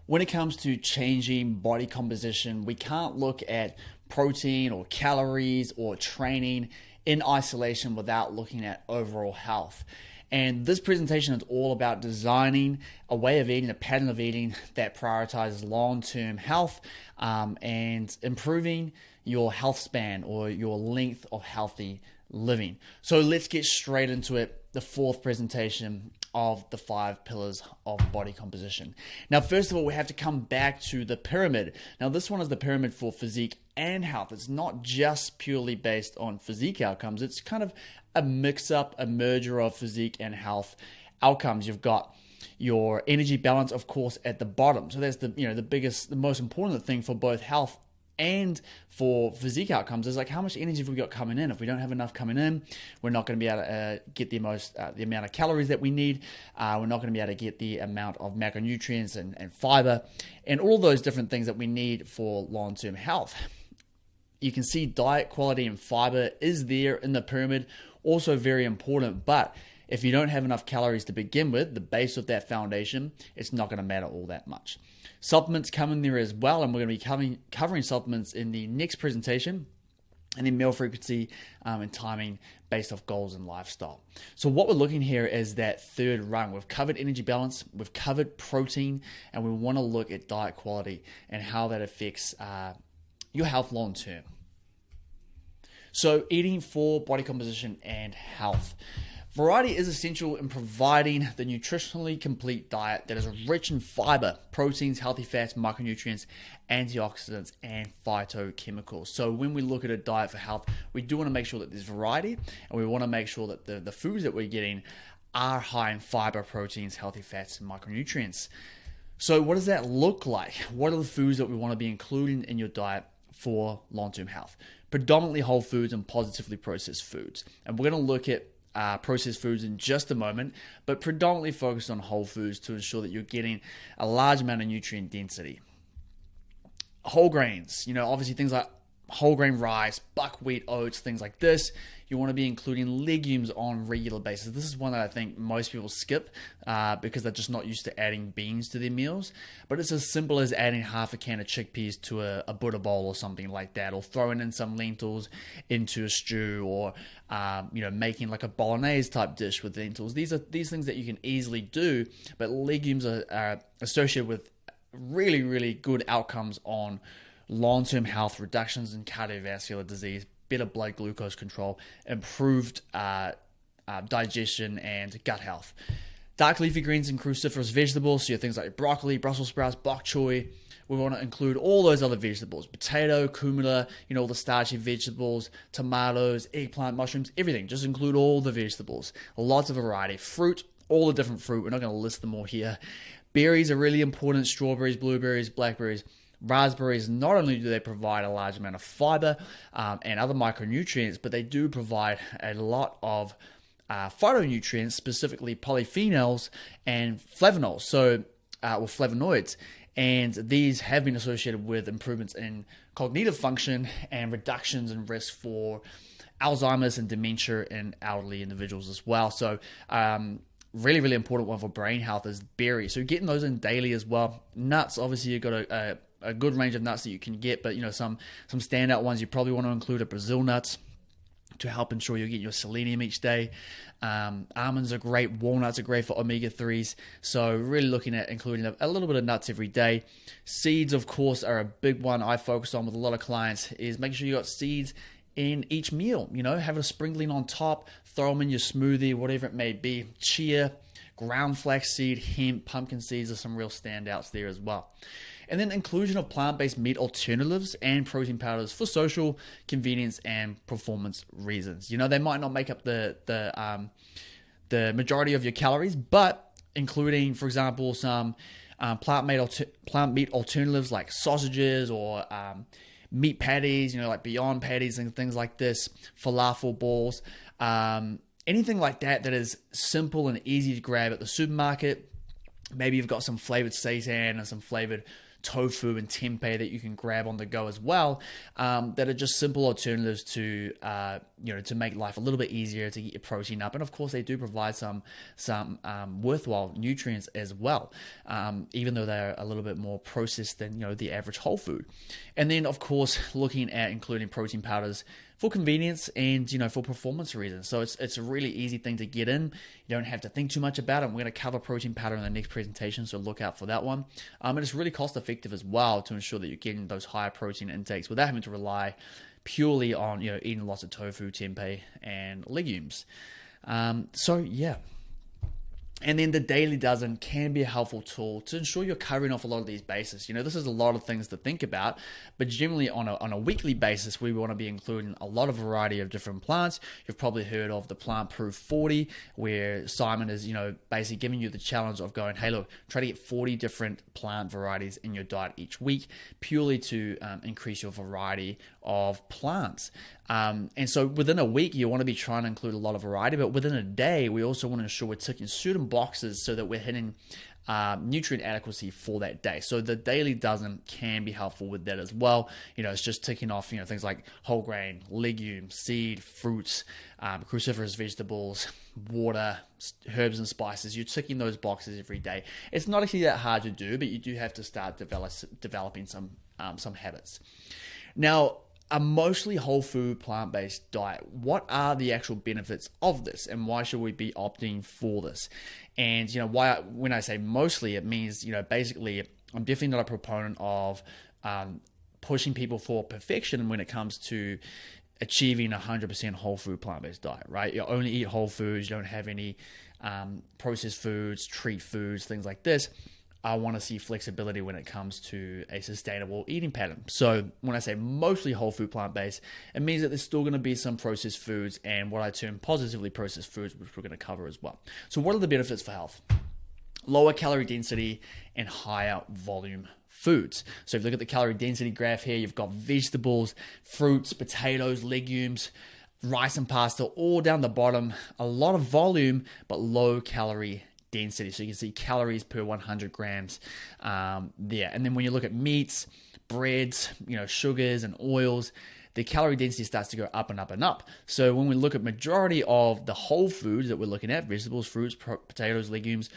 when it comes to changing body composition, we can't look at protein or calories or training in isolation without looking at overall health. And this presentation is all about designing a way of eating, a pattern of eating that prioritizes long-term health and improving your health span or your length of healthy living. So let's get straight into it. The fourth presentation of the 5 pillars of body composition. Now, first of all, we have to come back to the pyramid. Now, this one is the pyramid for physique and health. It's not just purely based on physique outcomes. It's kind of a mix-up, a merger of physique and health outcomes. You've got your energy balance, of course, at the bottom. So that's the biggest, the most important thing for both health and for physique outcomes is like how much energy have we got coming in. If we don't have enough coming in, we're not going to be able to get the amount of calories that we need. We're not going to be able to get the amount of macronutrients and fiber and all those different things that we need for long-term health. You can see diet quality and fiber is there in the pyramid, also very important. But if you don't have enough calories to begin with, the base of that foundation, it's not going to matter all that much. Supplements come in there as well, and we're going to be covering supplements in the next presentation, and then meal frequency and timing based off goals and lifestyle. So what we're looking here is that third rung. We've covered energy balance, we've covered protein, and we want to look at diet quality and how that affects your health long term. So eating for body composition and health. Variety is essential in providing the nutritionally complete diet that is rich in fiber, proteins, healthy fats, micronutrients, antioxidants, and phytochemicals. So when we look at a diet for health, we do want to make sure that there's variety, and we want to make sure that the foods that we're getting are high in fiber, proteins, healthy fats, and micronutrients. So what does that look like? What are the foods that we want to be including in your diet for long-term health? Predominantly whole foods and positively processed foods. And we're going to look at processed foods in just a moment, but predominantly focused on whole foods to ensure that you're getting a large amount of nutrient density. Whole grains, obviously things like whole grain rice, buckwheat, oats, things like this. You want to be including legumes on a regular basis. This is one that I think most people skip because they're just not used to adding beans to their meals. But it's as simple as adding half a can of chickpeas to a Buddha bowl or something like that, or throwing in some lentils into a stew, or making like a bolognese type dish with lentils. These are things that you can easily do, but legumes are associated with really, really good outcomes on long-term health, reductions in cardiovascular disease, better blood glucose control, improved digestion and gut health. Dark leafy greens and cruciferous vegetables, so things like broccoli, Brussels sprouts, bok choy. We want to include all those other vegetables: potato, kumara, all the starchy vegetables, tomatoes, eggplant, mushrooms, everything. Just include all the vegetables. Lots of variety. Fruit, all the different fruit. We're not going to list them all here. Berries are really important: strawberries, blueberries, blackberries. Raspberries, not only do they provide a large amount of fiber and other micronutrients, but they do provide a lot of phytonutrients, specifically polyphenols and flavonols, or flavonoids. And these have been associated with improvements in cognitive function and reductions in risk for Alzheimer's and dementia in elderly individuals as well. So really, really important one for brain health is berries. So getting those in daily as well. Nuts, obviously you've got a good range of nuts that you can get, but some standout ones you probably want to include are Brazil nuts to help ensure you're getting your selenium each day. Almonds are great. Walnuts are great for omega-3s. So really looking at including a little bit of nuts every day. Seeds, of course, are a big one I focus on with a lot of clients, is making sure you got seeds in each meal. Have a sprinkling on top, throw them in your smoothie, whatever it may be. Chia, ground flaxseed, hemp, pumpkin seeds are some real standouts there as well. And then inclusion of plant-based meat alternatives and protein powders for social convenience and performance reasons. They might not make up the majority of your calories, but including, for example, some plant meat alternatives like sausages or meat patties, like Beyond patties and things like this, falafel balls, anything like that is simple and easy to grab at the supermarket. Maybe you've got some flavored seitan and some flavored tofu and tempeh that you can grab on the go as well, that are just simple alternatives to to make life a little bit easier to get your protein up. And of course, they do provide some worthwhile nutrients as well, even though they're a little bit more processed than the average whole food. And then of course, looking at including protein powders for convenience and for performance reasons. So it's a really easy thing to get in. You don't have to think too much about it. We're going to cover protein powder in the next presentation, so look out for that one. And it's really cost effective as well to ensure that you're getting those higher protein intakes without having to rely purely on eating lots of tofu, tempeh, and legumes. So yeah. And then the daily dozen can be a helpful tool to ensure you're covering off a lot of these bases. This is a lot of things to think about, but generally on a weekly basis, we want to be including a lot of variety of different plants. You've probably heard of the Plant Proof 40, where Simon is, basically giving you the challenge of going, hey, look, try to get 40 different plant varieties in your diet each week, purely to increase your variety of plants. And so within a week, you want to be trying to include a lot of variety, but within a day, we also want to ensure we're ticking certain boxes so that we're hitting nutrient adequacy for that day. So the daily dozen can be helpful with that as well. It's just ticking off, things like whole grain, legumes, seed, fruits, cruciferous vegetables, water, herbs and spices. You're ticking those boxes every day. It's not actually that hard to do, but you do have to start developing some habits. Now, a mostly whole food plant-based diet, what are the actual benefits of this, and why should we be opting for this? And why, when I say mostly, it means basically I'm definitely not a proponent of pushing people for perfection when it comes to achieving 100% whole food plant-based diet, right? You only eat whole foods, you don't have any processed foods, treat foods, things like this. I want to see flexibility when it comes to a sustainable eating pattern. So when I say mostly whole food plant-based, it means that there's still going to be some processed foods and what I term positively processed foods, which we're going to cover as well. So what are the benefits for health? Lower calorie density and higher volume foods. So if you look at the calorie density graph here, you've got vegetables, fruits, potatoes, legumes, rice and pasta all down the bottom. A lot of volume, but low calorie density. So you can see calories per 100 grams there. And then when you look at meats, breads, sugars and oils, the calorie density starts to go up and up and up. So when we look at majority of the whole foods that we're looking at, vegetables, fruits, potatoes, legumes,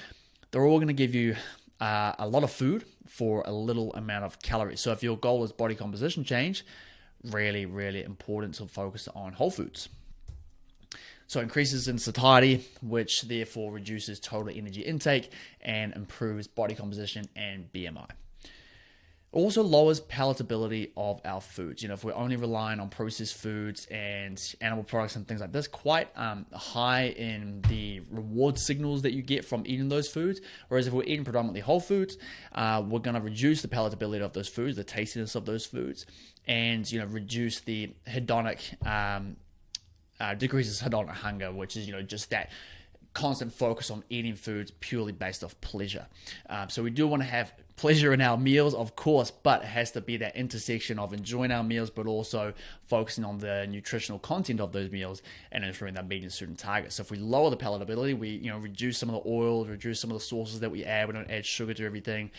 they're all going to give you a lot of food for a little amount of calories. So if your goal is body composition change, really, really important to focus on whole foods. So increases in satiety, which therefore reduces total energy intake and improves body composition and BMI. Also lowers palatability of our foods. If we're only relying on processed foods and animal products and things like this, quite high in the reward signals that you get from eating those foods. Whereas if we're eating predominantly whole foods, we're going to reduce the palatability of those foods, the tastiness of those foods, and reduce the hedonic decreases hedonic hunger, which is just that constant focus on eating foods purely based off pleasure. So we do want to have pleasure in our meals, of course, but it has to be that intersection of enjoying our meals, but also focusing on the nutritional content of those meals and ensuring they're meeting certain targets. So if we lower the palatability, we reduce some of the oils, reduce some of the sauces that we add. We don't add sugar to everything.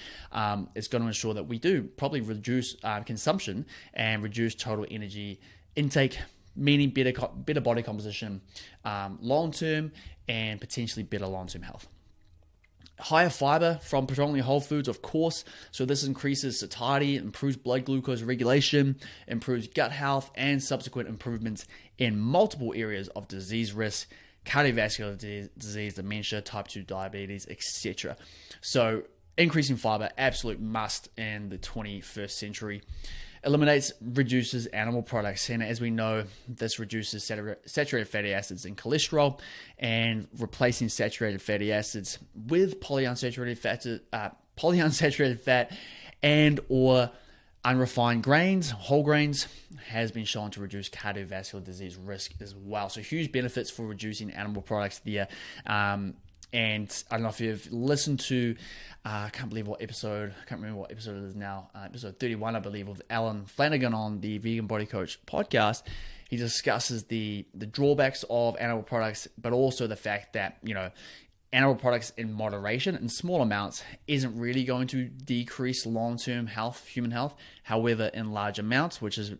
It's going to ensure that we do probably reduce consumption and reduce total energy intake, meaning better body composition long-term and potentially better long-term health. Higher fiber from predominantly whole foods, of course. So this increases satiety, improves blood glucose regulation, improves gut health, and subsequent improvements in multiple areas of disease risk, cardiovascular disease, dementia, type 2 diabetes, etc. So increasing fiber, absolute must in the 21st century. Reduces animal products, and as we know, this reduces saturated fatty acids and cholesterol, and replacing saturated fatty acids with polyunsaturated fat and or unrefined grains, whole grains, has been shown to reduce cardiovascular disease risk as well. So huge benefits for reducing animal products there. And I don't know if you've listened to, I can't remember what episode it is now, episode 31, I believe, with Alan Flanagan on the Vegan Body Coach podcast. He discusses the drawbacks of animal products, but also the fact that, animal products in moderation in small amounts isn't really going to decrease long-term health, human health. However, in large amounts, which is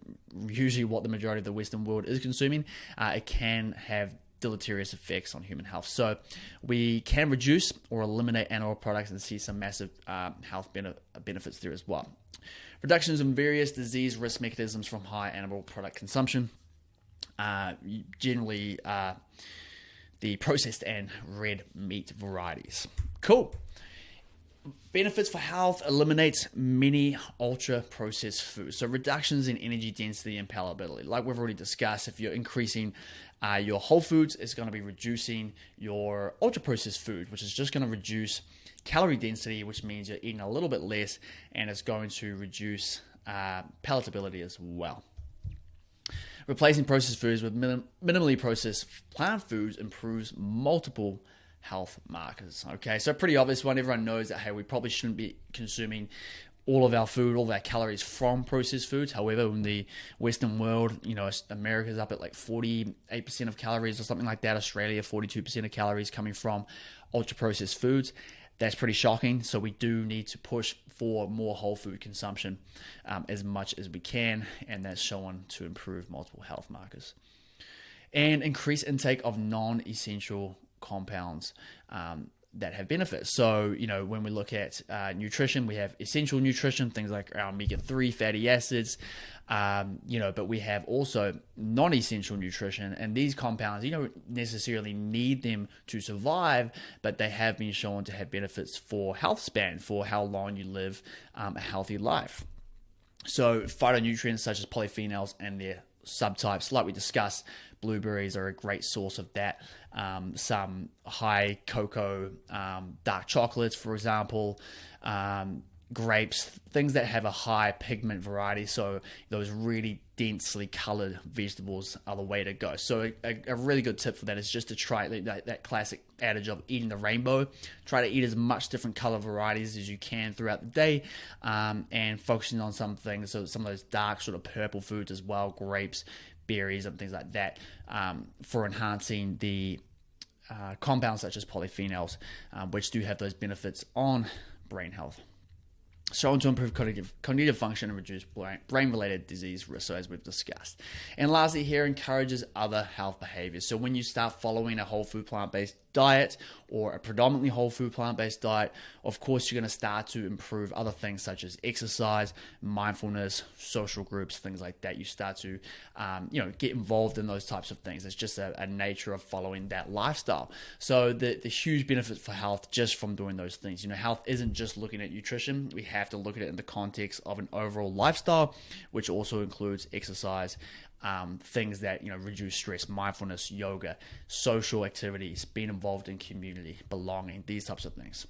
usually what the majority of the Western world is consuming, it can have deleterious effects on human health. So we can reduce or eliminate animal products and see some massive health benefits there as well. Reductions in various disease risk mechanisms from high animal product consumption, generally the processed and red meat varieties. Cool. Benefits for health: eliminates many ultra-processed foods. So reductions in energy density and palatability. Like we've already discussed, if you're increasing your whole foods, it's going to be reducing your ultra-processed food, which is just going to reduce calorie density, which means you're eating a little bit less, and it's going to reduce palatability as well. Replacing processed foods with minimally processed plant foods improves multiple health markers. Okay, so pretty obvious one. Everyone knows that, hey, we probably shouldn't be consuming all of our food, all of our calories from processed foods. However, in the Western world, America's up at like 48% of calories or something like that. Australia, 42% of calories coming from ultra-processed foods. That's pretty shocking. So we do need to push for more whole food consumption as much as we can, and that's shown to improve multiple health markers. And increase intake of non-essential compounds that have benefits. So, when we look at nutrition, we have essential nutrition, things like our omega-3 fatty acids, but we have also non-essential nutrition, and these compounds, you don't necessarily need them to survive, but they have been shown to have benefits for health span, for how long you live a healthy life. So phytonutrients such as polyphenols and their subtypes, like we discussed, blueberries are a great source of that. Some high cocoa, dark chocolates, for example, grapes, things that have a high pigment variety. So those really densely colored vegetables are the way to go. So a really good tip for that is just to try that classic adage of eating the rainbow. Try to eat as much different color varieties as you can throughout the day, and focusing on some things. So some of those dark sort of purple foods as well, grapes, berries, and things like that, for enhancing the compounds such as polyphenols, which do have those benefits on brain health. Shown to improve cognitive function and reduce brain-related disease risk, so as we've discussed. And lastly here, encourages other health behaviors. So when you start following a whole food plant-based diet or a predominantly whole food plant-based diet, of course you're going to start to improve other things such as exercise, mindfulness, social groups, things like that. You start to get involved in those types of things. It's just a nature of following that lifestyle. So the huge benefits for health just from doing those things. Health isn't just looking at nutrition. We have to look at it in the context of an overall lifestyle, which also includes exercise, things that reduce stress, mindfulness, yoga, social activities, being involved in community, belonging, these types of things.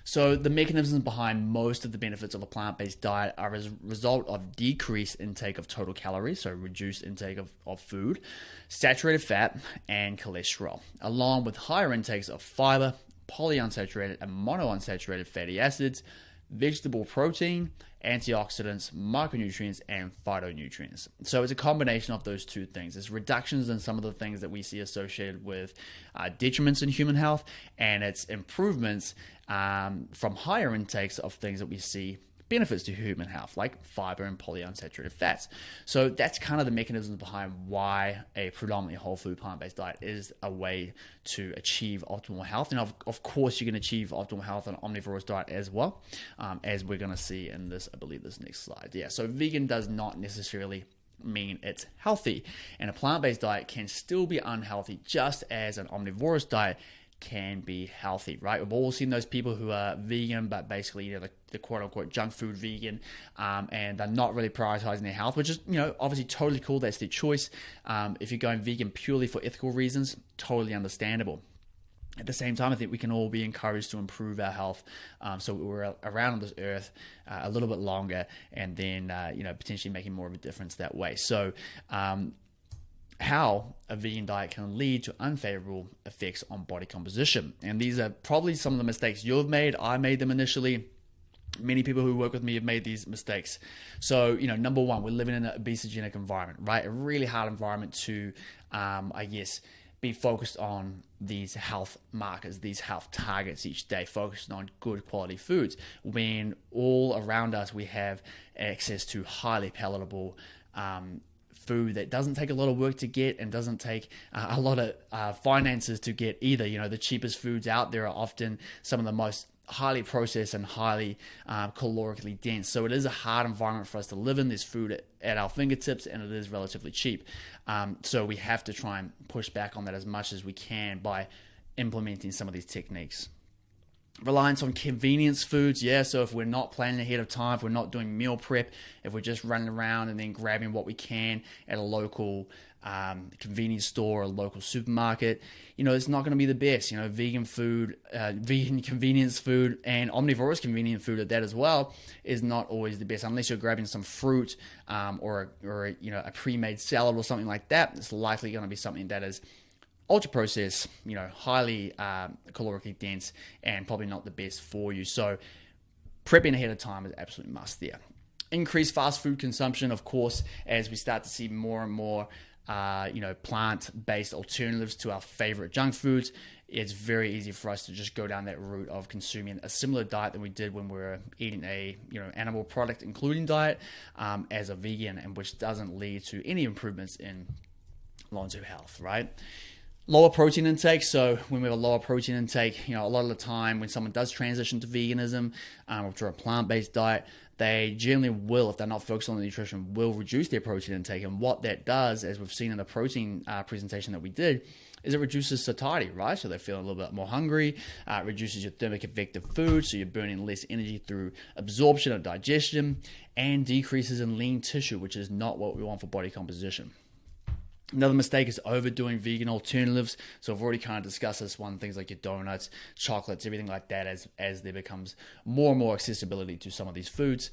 So the mechanisms behind most of the benefits of a plant-based diet are as a result of decreased intake of total calories, so reduced intake of food, saturated fat, and cholesterol, along with higher intakes of fiber, polyunsaturated and monounsaturated fatty acids, vegetable protein, antioxidants, micronutrients, and phytonutrients. So it's a combination of those two things. It's reductions in some of the things that we see associated with detriments in human health, and it's improvements from higher intakes of things that we see benefits to human health, like fiber and polyunsaturated fats. So that's kind of the mechanisms behind why a predominantly whole food plant-based diet is a way to achieve optimal health. And of course, you can achieve optimal health on an omnivorous diet as well, as we're going to see in this, I believe, this next slide. Yeah, so vegan does not necessarily mean it's healthy, and a plant-based diet can still be unhealthy, just as an omnivorous diet can be healthy, right? We've all seen those people who are vegan, but basically, the quote-unquote junk food vegan, and they're not really prioritizing their health, which is, obviously totally cool. That's their choice. If you're going vegan purely for ethical reasons, totally understandable. At the same time, I think we can all be encouraged to improve our health, so we're around on this earth a little bit longer, and then, potentially making more of a difference that way. So, how a vegan diet can lead to unfavorable effects on body composition. And these are probably some of the mistakes you've made. I made them initially. Many people who work with me have made these mistakes. So, number one, we're living in an obesogenic environment, right? A really hard environment to, be focused on these health markers, these health targets each day, focusing on good quality foods, when all around us we have access to highly palatable food that doesn't take a lot of work to get and doesn't take a lot of finances to get either. The cheapest foods out there are often some of the most highly processed and highly calorically dense. So it is a hard environment for us to live in. There's food at our fingertips, and it is relatively cheap. So we have to try and push back on that as much as we can by implementing some of these techniques. Reliance on convenience foods, so if we're not planning ahead of time, if we're not doing meal prep, if we're just running around and then grabbing what we can at a local convenience store or a local supermarket, it's not going to be the best. Vegan food, vegan convenience food, and omnivorous convenient food at that as well is not always the best, unless you're grabbing some fruit or a pre-made salad or something like that. It's likely going to be something that is ultra processed, highly calorically dense, and probably not the best for you. So prepping ahead of time is absolutely must there. Increase fast food consumption, of course, as we start to see more and more plant-based alternatives to our favorite junk foods. It's very easy for us to just go down that route of consuming a similar diet than we did when we were eating a animal product including diet as a vegan, and which doesn't lead to any improvements in long-term health, right? Lower protein intake. So when we have a lower protein intake, a lot of the time when someone does transition to veganism or to a plant-based diet, they generally will, if they're not focused on the nutrition, will reduce their protein intake. And what that does, as we've seen in the protein presentation that we did, is it reduces satiety, right? So they're feeling a little bit more hungry. It reduces your thermic effect of food, so you're burning less energy through absorption or digestion, and decreases in lean tissue, which is not what we want for body composition. Another mistake is overdoing vegan alternatives. So I've already kind of discussed this one, things like your donuts, chocolates, everything like that, as there becomes more and more accessibility to some of these foods.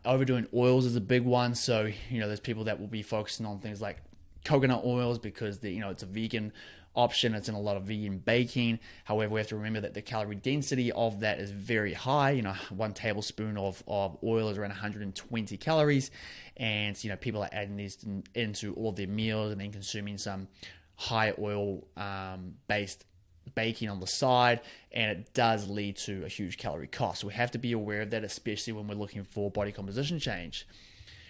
Overdoing oils is a big one. So, there's people that will be focusing on things like coconut oils because it's a vegan option. It's in a lot of vegan baking. However, we have to remember that the calorie density of that is very high. 1 tablespoon of oil is around 120 calories. And, people are adding these into all of their meals and then consuming some high oil based baking on the side. And it does lead to a huge calorie cost. So we have to be aware of that, especially when we're looking for body composition change.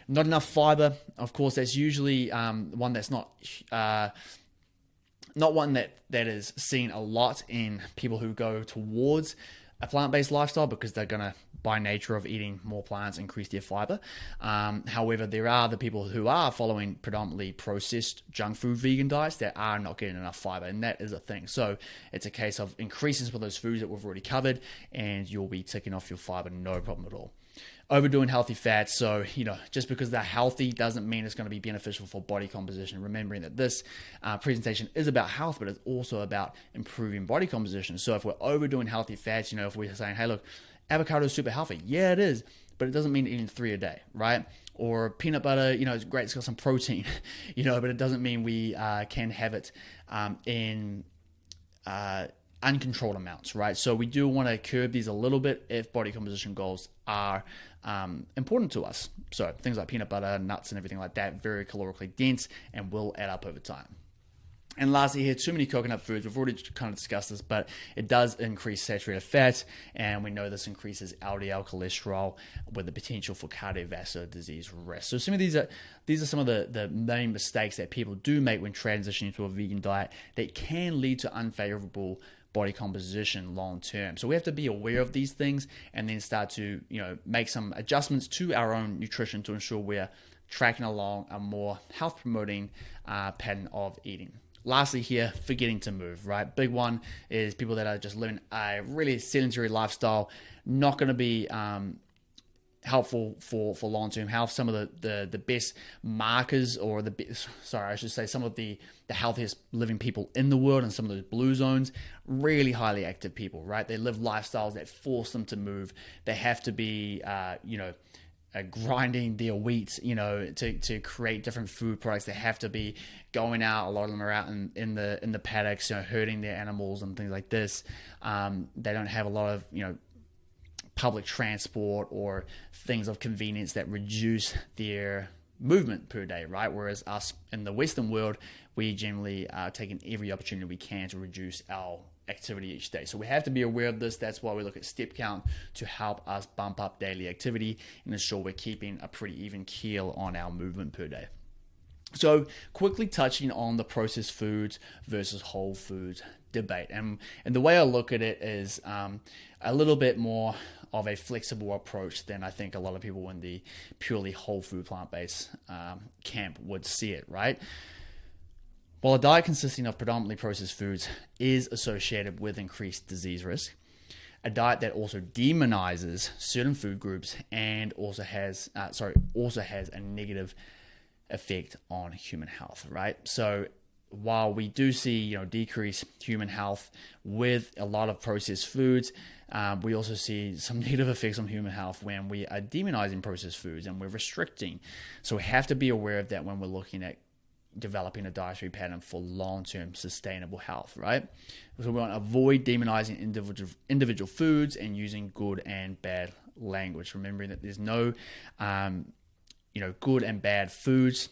Not enough fiber. Of course, that's usually one that's not one that is seen a lot in people who go towards a plant-based lifestyle, because they're going to, by nature of eating more plants, increase their fiber. However, there are the people who are following predominantly processed junk food vegan diets that are not getting enough fiber, and that is a thing. So it's a case of increasing some of those foods that we've already covered, and you'll be ticking off your fiber, no problem at all. Overdoing healthy fats. So, just because they're healthy doesn't mean it's going to be beneficial for body composition. Remembering that this presentation is about health, but it's also about improving body composition. So if we're overdoing healthy fats, if we're saying, hey, look, avocado is super healthy. Yeah, it is, but it doesn't mean eating 3 a day, right? Or peanut butter, it's great, it's got some protein, but it doesn't mean we can have it in uncontrolled amounts, right? So we do want to curb these a little bit if body composition goals are important to us. So things like peanut butter, nuts, and everything like that, very calorically dense and will add up over time. And lastly here, too many coconut foods. We've already kind of discussed this, but it does increase saturated fat, and we know this increases LDL cholesterol with the potential for cardiovascular disease risk. So some of these are some of the main mistakes that people do make when transitioning to a vegan diet that can lead to unfavorable body composition long term. So we have to be aware of these things and then start to make some adjustments to our own nutrition to ensure we're tracking along a more health promoting pattern of eating. Lastly here, forgetting to move, right? Big one is people that are just living a really sedentary lifestyle, not going to be helpful for long-term health. Some of the best markers, or some of the healthiest living people in the world, and some of those blue zones, really highly active people, right? They live lifestyles that force them to move. They have to be, grinding their wheat, to create different food products. They have to be going out. A lot of them are out in the paddocks, herding their animals and things like this. They don't have a lot of, public transport or things of convenience that reduce their movement per day, right? Whereas us in the Western world, we generally are taking every opportunity we can to reduce our activity each day. So we have to be aware of this. That's why we look at step count to help us bump up daily activity and ensure we're keeping a pretty even keel on our movement per day. So quickly touching on the processed foods versus whole foods debate. And the way I look at it is a little bit more of a flexible approach than I think a lot of people in the purely whole food plant-based camp would see it, right? While a diet consisting of predominantly processed foods is associated with increased disease risk, a diet that also demonizes certain food groups and also has a negative effect on human health, right? So while we do see decreased human health with a lot of processed foods, we also see some negative effects on human health when we are demonizing processed foods and we're restricting. So we have to be aware of that when we're looking at developing a dietary pattern for long-term sustainable health, right? So we want to avoid demonizing individual foods and using good and bad language, remembering that there's no good and bad foods.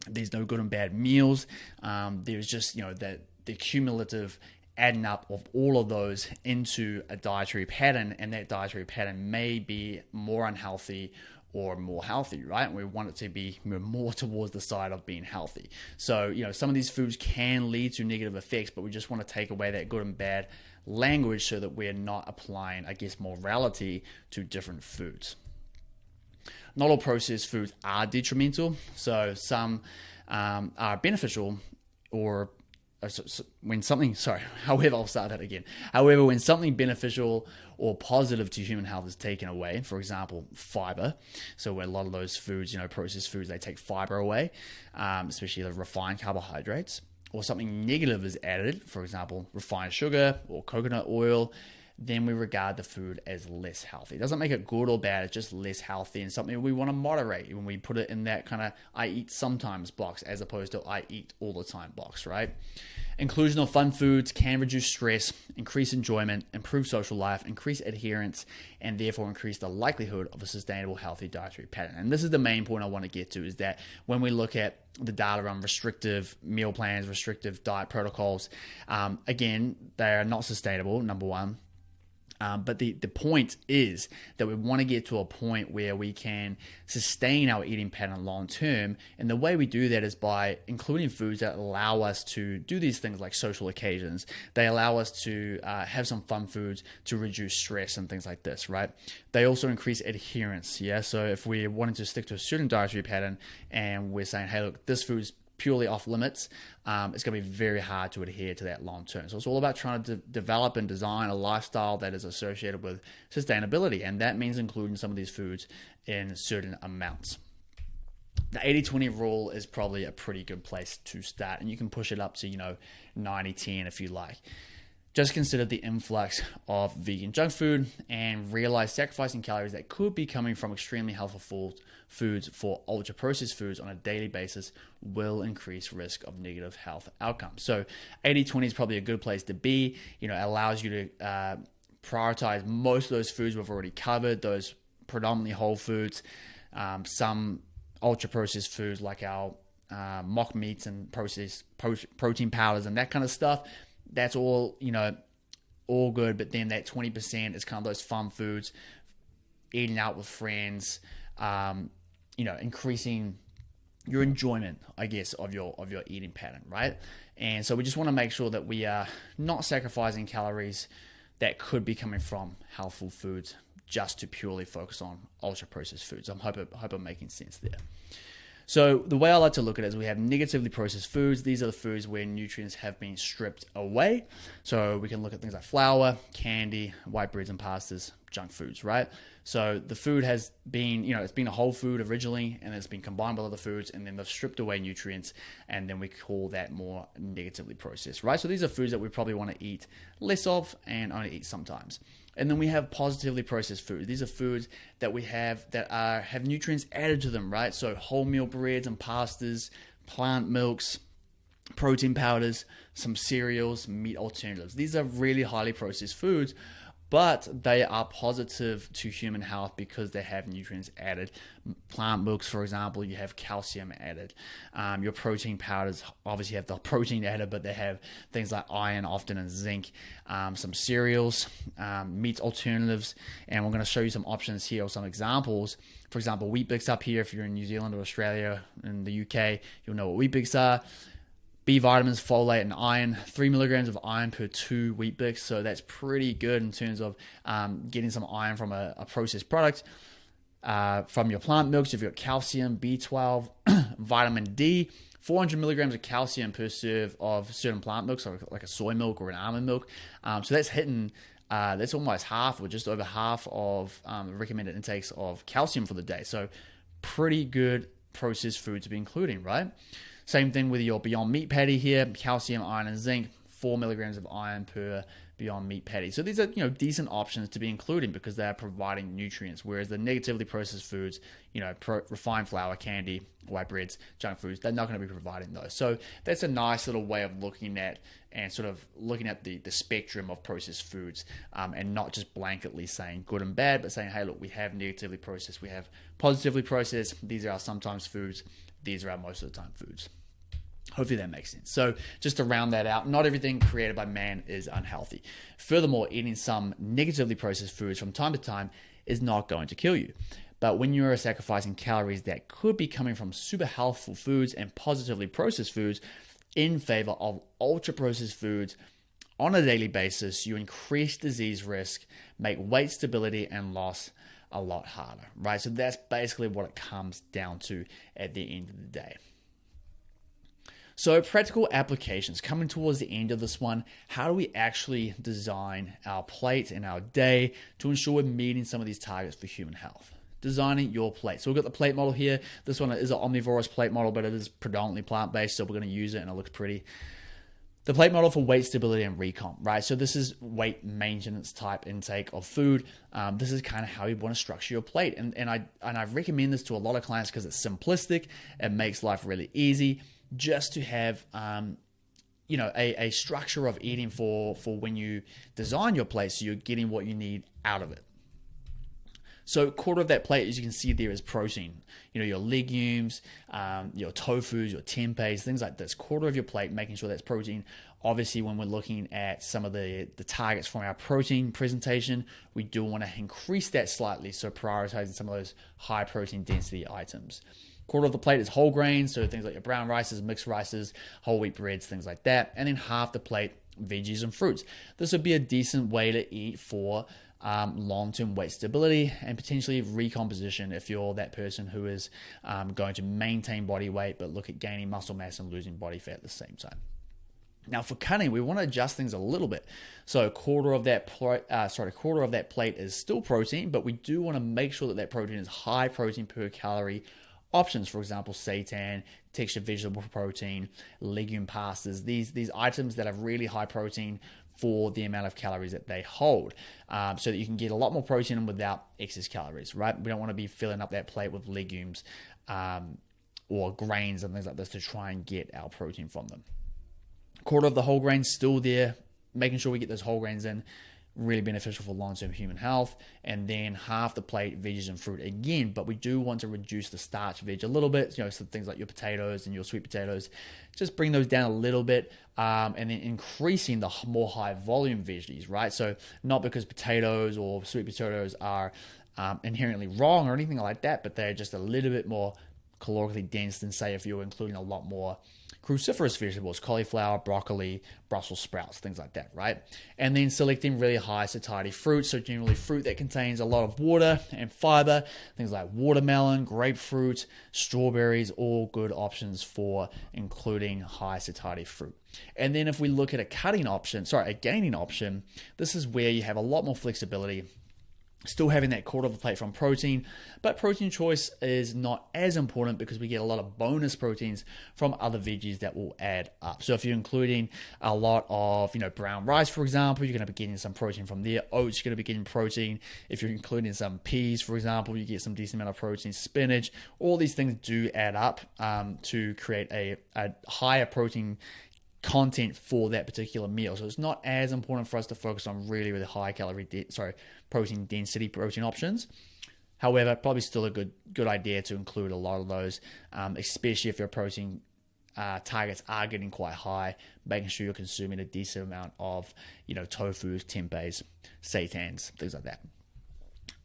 There's no good and bad meals. There's just that the cumulative adding up of all of those into a dietary pattern, and that dietary pattern may be more unhealthy or more healthy, right? And we want it to be more towards the side of being healthy. So, some of these foods can lead to negative effects, but we just want to take away that good and bad language so that we're not applying, morality to different foods. Not all processed foods are detrimental. So some are beneficial however, when something beneficial or positive to human health is taken away, for example, fiber. So a lot of those foods, processed foods, they take fiber away, especially the refined carbohydrates, or something negative is added, for example, refined sugar or coconut oil, then we regard the food as less healthy. It doesn't make it good or bad, it's just less healthy and something we want to moderate when we put it in that kind of I eat sometimes box as opposed to I eat all the time box, right? Inclusion of fun foods can reduce stress, increase enjoyment, improve social life, increase adherence, and therefore increase the likelihood of a sustainable, healthy dietary pattern. And this is the main point I want to get to, is that when we look at the data around restrictive meal plans, restrictive diet protocols, again, they are not sustainable, number one. But the point is that we want to get to a point where we can sustain our eating pattern long term. And the way we do that is by including foods that allow us to do these things like social occasions. They allow us to have some fun foods to reduce stress and things like this, right? They also increase adherence. Yeah. So if we're wanting to stick to a certain dietary pattern and we're saying, hey, look, this food's purely off limits, it's going to be very hard to adhere to that long term. So it's all about trying to develop and design a lifestyle that is associated with sustainability, and that means including some of these foods in certain amounts. The 80-20 rule is probably a pretty good place to start, and you can push it up to 90-10 if you like. Just consider the influx of vegan junk food and realize sacrificing calories that could be coming from extremely healthful foods for ultra-processed foods on a daily basis will increase risk of negative health outcomes. So 80-20 is probably a good place to be. It allows you to prioritize most of those foods we've already covered, those predominantly whole foods, some ultra-processed foods like our mock meats and processed protein powders and that kind of stuff. That's all, all good. But then that 20% is kind of those fun foods, eating out with friends, increasing your enjoyment, I guess, of your eating pattern, right? And so we just want to make sure that we are not sacrificing calories that could be coming from healthful foods just to purely focus on ultra processed foods. I hope I'm making sense there. So the way I like to look at it is we have negatively processed foods. These are the foods where nutrients have been stripped away. So we can look at things like flour, candy, white breads and pastas, junk foods, right? So the food has been, it's been a whole food originally, and it's been combined with other foods, and then they've stripped away nutrients, and then we call that more negatively processed, right? So these are foods that we probably want to eat less of and only eat sometimes. And then we have positively processed food. These are foods that we have that have nutrients added to them, right? So wholemeal breads and pastas, plant milks, protein powders, some cereals, meat alternatives. These are really highly processed foods, but they are positive to human health because they have nutrients added. Plant milks, for example, you have calcium added. Your protein powders obviously have the protein added, but they have things like iron often and zinc. Some cereals, meat alternatives, and we're going to show you some options here or some examples. For example, Wheat Bix up here. If you're in New Zealand or Australia, in the UK, you'll know what Wheat Bix are. B vitamins, folate, and iron. 3 milligrams of iron per 2 Wheat Bix, so that's pretty good in terms of getting some iron from a processed product. From your plant milks, you've got calcium, B12, vitamin D, 400 milligrams of calcium per serve of certain plant milks, like a soy milk or an almond milk. So that's hitting, that's almost half or just over half of recommended intakes of calcium for the day. So pretty good processed food to be including, right? Same thing with your Beyond Meat patty here, calcium, iron, and zinc, 4 milligrams of iron per Beyond Meat patty. So these are, decent options to be including because they are providing nutrients, whereas the negatively processed foods, refined flour, candy, white breads, junk foods, they're not going to be providing those. So that's a nice little way of looking at the spectrum of processed foods, and not just blanketly saying good and bad, but saying, hey, look, we have negatively processed, we have positively processed. These are our sometimes foods. These are our most of the time foods. Hopefully that makes sense. So just to round that out, not everything created by man is unhealthy. Furthermore, eating some negatively processed foods from time to time is not going to kill you. But when you're sacrificing calories that could be coming from super healthful foods and positively processed foods in favor of ultra processed foods on a daily basis, you increase disease risk, make weight stability and loss a lot harder, right? So that's basically what it comes down to at the end of the day. So practical applications, coming towards the end of this one, how do we actually design our plate and our day to ensure we're meeting some of these targets for human health? Designing your plate. So we've got the plate model here. This one is an omnivorous plate model, but it is predominantly plant-based, so we're going to use it and it looks pretty. The plate model for weight stability and recomp, right? So this is weight maintenance type intake of food. This is kind of how you want to structure your plate. And I recommend this to a lot of clients because it's simplistic. It makes life really easy just to have, a structure of eating for when you design your plate so you're getting what you need out of it. So quarter of that plate, as you can see there, is protein. Your legumes, your tofus, your tempehs, things like this. Quarter of your plate, making sure that's protein. Obviously, when we're looking at some of the targets from our protein presentation, we do want to increase that slightly, so prioritizing some of those high protein density items. Quarter of the plate is whole grains, so things like your brown rices, mixed rices, whole wheat breads, things like that. And then half the plate, veggies and fruits. This would be a decent way to eat for long-term weight stability and potentially recomposition if you're that person who is going to maintain body weight but look at gaining muscle mass and losing body fat at the same time. Now for cutting, we want to adjust things a little bit. So quarter of that plate is still protein, but we do want to make sure that protein is high protein per calorie options. For example, seitan, textured vegetable protein, legume pastas, these items that are really high protein for the amount of calories that they hold, so that you can get a lot more protein without excess calories, right? We don't want to be filling up that plate with legumes or grains and things like this to try and get our protein from them. Quarter of the whole grains still there, making sure we get those whole grains in, really beneficial for long-term human health. And then half the plate, veggies and fruit again, but we do want to reduce the starch veg a little bit, so things like your potatoes and your sweet potatoes, just bring those down a little bit, and then increasing the more high volume veggies, right? So not because potatoes or sweet potatoes are inherently wrong or anything like that, but they're just a little bit more calorically dense than, say, if you're including a lot more cruciferous vegetables, cauliflower, broccoli, Brussels sprouts, things like that, right? And then selecting really high satiety fruits, so generally fruit that contains a lot of water and fiber, things like watermelon, grapefruit, strawberries, all good options for including high satiety fruit. And then if we look at a gaining option, this is where you have a lot more flexibility, still having that quarter of the plate from protein, but protein choice is not as important because we get a lot of bonus proteins from other veggies that will add up. So if you're including a lot of, brown rice, for example, you're going to be getting some protein from there. Oats, you're going to be getting protein. If you're including some peas, for example, you get some decent amount of protein. Spinach, all these things do add up to create a higher protein content for that particular meal. So it's not as important for us to focus on really, really high protein density protein options. However, probably still a good idea to include a lot of those, especially if your protein targets are getting quite high, making sure you're consuming a decent amount of, tofus, tempehs, seitans, things like that.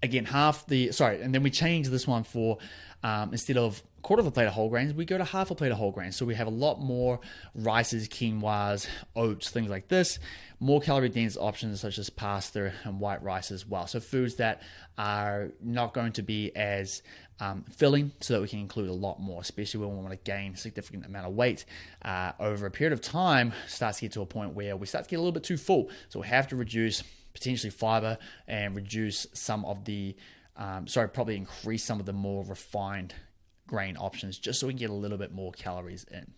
Again, and then we change this one for, instead of quarter of a plate of whole grains, we go to half a plate of whole grains. So we have a lot more rices, quinoas, oats, things like this, more calorie dense options such as pasta and white rice as well. So foods that are not going to be as filling, so that we can include a lot more, especially when we want to gain a significant amount of weight over a period of time. Starts to get to a point where we start to get a little bit too full. So we have to reduce potentially fiber and reduce some of the, probably increase some of the more refined grain options, just so we can get a little bit more calories in.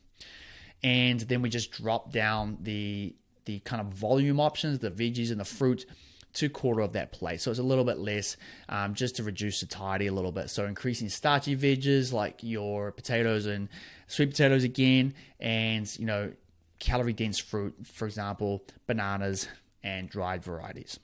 And then we just drop down the kind of volume options, the veggies and the fruit, to quarter of that plate. So it's a little bit less, just to reduce satiety a little bit. So increasing starchy veggies like your potatoes and sweet potatoes again, and calorie dense fruit, for example, bananas and dried varieties.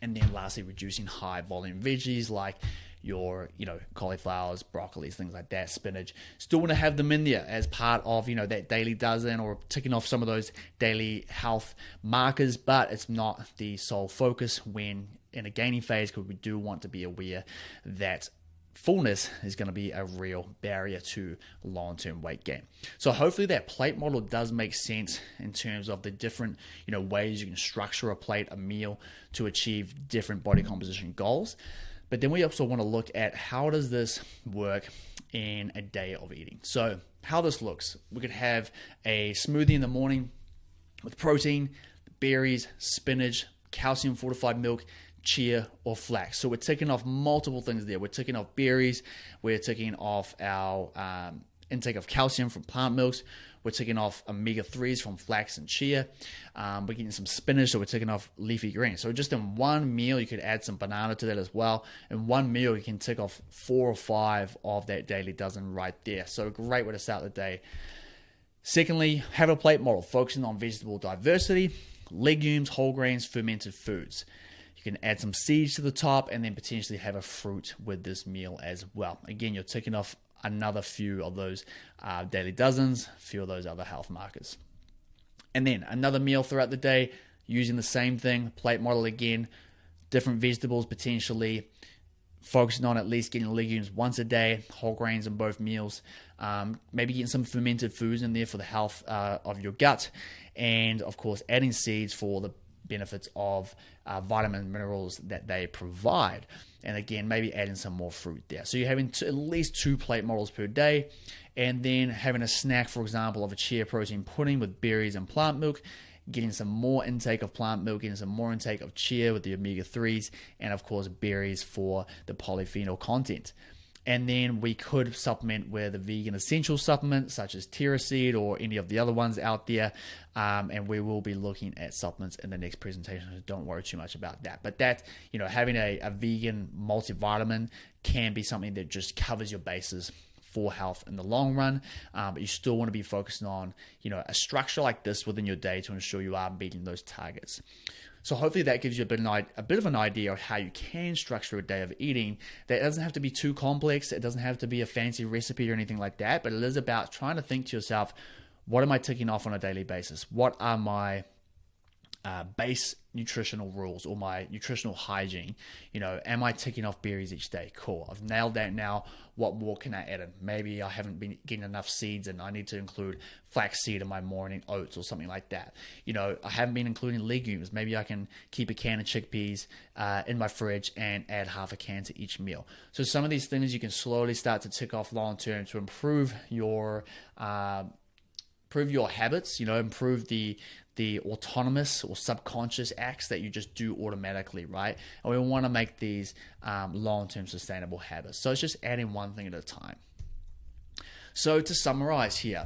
And then lastly, reducing high volume veggies like your, cauliflowers, broccolis, things like that, spinach. Still want to have them in there as part of, that daily dozen, or ticking off some of those daily health markers, but it's not the sole focus when in a gaining phase, because we do want to be aware that fullness is going to be a real barrier to long-term weight gain. So hopefully that plate model does make sense in terms of the different, ways you can structure a plate, a meal, to achieve different body composition goals. But then we also want to look at how does this work in a day of eating. So how this looks, we could have a smoothie in the morning with protein, berries, spinach, calcium fortified milk, chia, or flax. So we're taking off multiple things there. We're taking off berries, we're taking off our intake of calcium from plant milks, we're taking off omega-3s from flax and chia, we're getting some spinach, so we're taking off leafy greens. So just in one meal, you could add some banana to that as well. In one meal, you can tick off 4 or 5 of that daily dozen right there. So a great way to start the day. Secondly, have a plate model focusing on vegetable diversity, legumes, whole grains, fermented foods. You can add some seeds to the top and then potentially have a fruit with this meal as well. Again, you're ticking off another few of those daily dozens, a few of those other health markers. And then another meal throughout the day, using the same thing, plate model again, different vegetables potentially, focusing on at least getting legumes once a day, whole grains in both meals, maybe getting some fermented foods in there for the health of your gut, and of course adding seeds for the benefits of vitamin and minerals that they provide. And again, maybe adding some more fruit there. So you're having at least 2 plate models per day, and then having a snack, for example, of a chia protein pudding with berries and plant milk, getting some more intake of plant milk, getting some more intake of chia with the omega-3s, and of course berries for the polyphenol content. And then we could supplement with a vegan essential supplement such as Seed or any of the other ones out there. And we will be looking at supplements in the next presentation, so don't worry too much about that. But that, having a vegan multivitamin can be something that just covers your bases for health in the long run. But you still want to be focusing on, a structure like this within your day to ensure you are meeting those targets. So hopefully that gives you a bit of an idea of how you can structure a day of eating. That doesn't have to be too complex. It doesn't have to be a fancy recipe or anything like that, but it is about trying to think to yourself, what am I ticking off on a daily basis? What are my base nutritional rules or my nutritional hygiene? Am I ticking off berries each day? Cool. I've nailed that now. What more can I add in? Maybe I haven't been getting enough seeds and I need to include flaxseed in my morning oats or something like that. I haven't been including legumes. Maybe I can keep a can of chickpeas in my fridge and add half a can to each meal. So some of these things you can slowly start to tick off long term to improve your habits, improve the autonomous or subconscious acts that you just do automatically, right? And we want to make these long-term sustainable habits. So it's just adding one thing at a time. So to summarize here,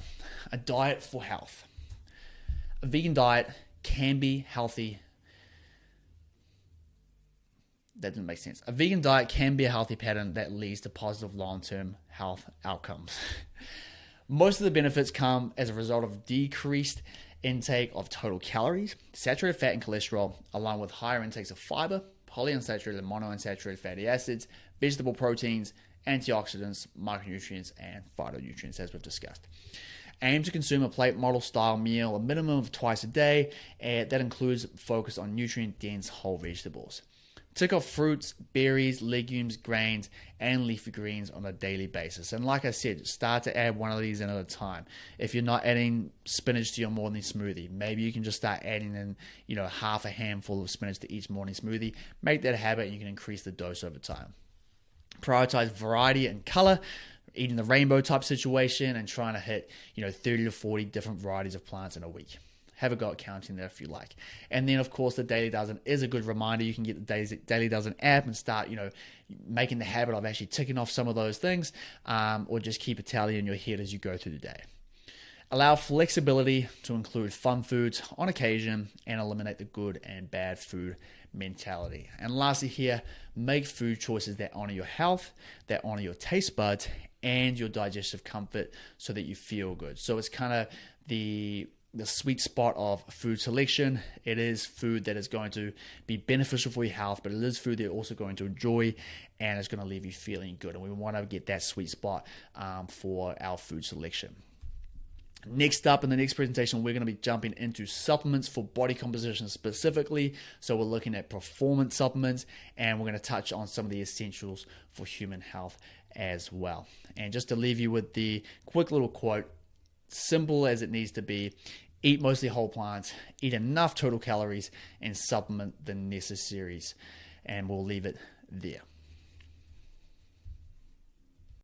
a diet for health. A vegan diet can be healthy. That didn't make sense. A vegan diet can be a healthy pattern that leads to positive long-term health outcomes. Most of the benefits come as a result of decreased intake of total calories, saturated fat and cholesterol, along with higher intakes of fiber, polyunsaturated and monounsaturated fatty acids, vegetable proteins, antioxidants, micronutrients, and phytonutrients, as we've discussed. Aim to consume a plate model style meal a minimum of twice a day, and that includes focus on nutrient-dense whole vegetables. Tick off fruits, berries, legumes, grains, and leafy greens on a daily basis. And like I said, start to add one of these in at a time. If you're not adding spinach to your morning smoothie, maybe you can just start adding in, half a handful of spinach to each morning smoothie. Make that a habit and you can increase the dose over time. Prioritize variety and color, eating the rainbow type situation and trying to hit, 30 to 40 different varieties of plants in a week. Have a go at counting that if you like. And then, of course, the Daily Dozen is a good reminder. You can get the Daily Dozen app and start, making the habit of actually ticking off some of those things, or just keep a tally in your head as you go through the day. Allow flexibility to include fun foods on occasion and eliminate the good and bad food mentality. And lastly here, make food choices that honor your health, that honor your taste buds, and your digestive comfort so that you feel good. So it's kind of the sweet spot of food selection. It is food that is going to be beneficial for your health, but it is food that you're also going to enjoy and it's going to leave you feeling good. And we want to get that sweet spot for our food selection. Next up in the next presentation, we're going to be jumping into supplements for body composition specifically. So we're looking at performance supplements and we're going to touch on some of the essentials for human health as well. And just to leave you with the quick little quote, simple as it needs to be, eat mostly whole plants, eat enough total calories, and supplement the necessaries. And we'll leave it there.